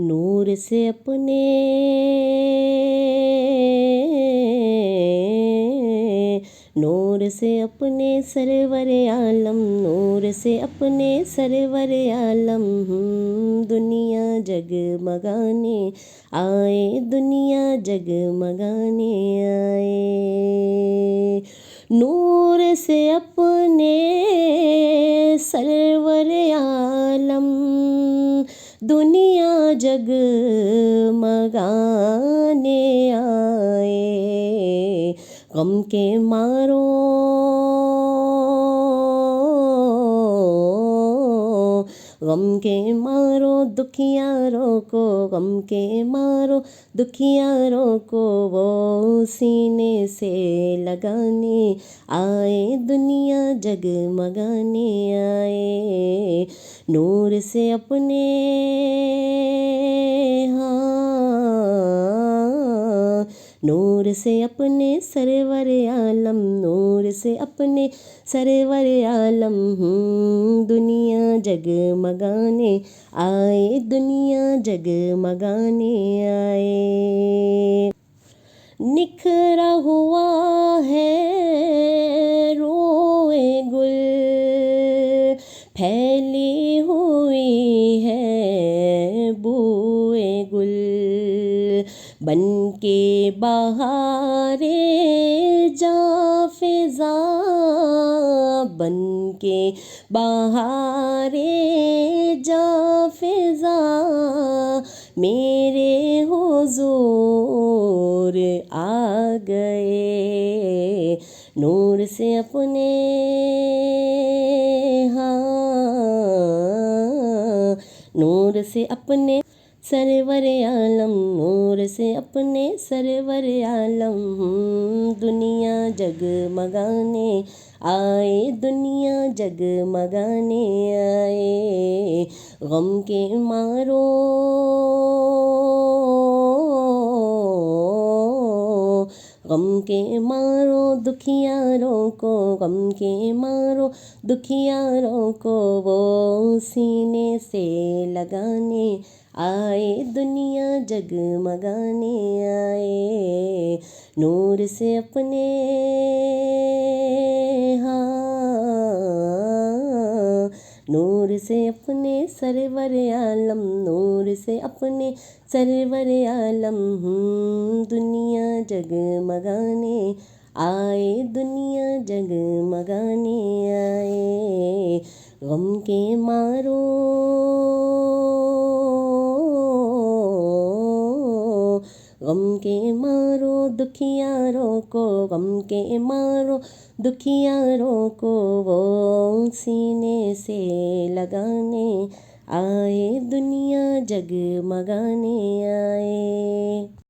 نور سے اپنے نور سے اپنے سرور عالم، نور سے اپنے سرور عالم دنیا جگمگانے آئے، دنیا جگمگانے آئے۔ نور سے اپنے سرور عالم دنیا جگمگانے آئے۔ غم کے مارو غم کے مارو دکھیاروں کو، غم کے مارو دکھیاروں کو وہ سینے سے لگانے آئے، دنیا جگمگانے آئے۔ نور سے اپنے نور سے اپنے سرور عالم، نور سے اپنے سرور عالم دنیا جگمگانے آئے، دنیا جگمگانے آئے۔ نکھرا ہوا ہے روئے گل، پھیلی ہوئی ہے بوئے گل، بن کے بہارے جاں فضا، بن کے بہارے جاں فضا میرے حضور آ گئے۔ نور سے اپنے نور سے اپنے سرور عالم، نور سے اپنے سرور عالم دنیا جگمگانے آئے، دنیا جگمگانے آئے۔ غم کے مارو غم کے مارو دکھیاروں کو، غم کے مارو دکھیاروں کو وہ سینے سے لگانے آئے، دنیا جگمگانے آئے۔ نور سے اپنے نور سے اپنے سرور عالم، نور سے اپنے سرور عالم دنیا جگمگانے آئے، دنیا جگمگانے آئے۔ غم کے مارو غم کے مارو دکھیاروں کو، غم کے مارو دکھیاروں کو وہ سینے سے لگانے آئے، دنیا جگمگانے آئے۔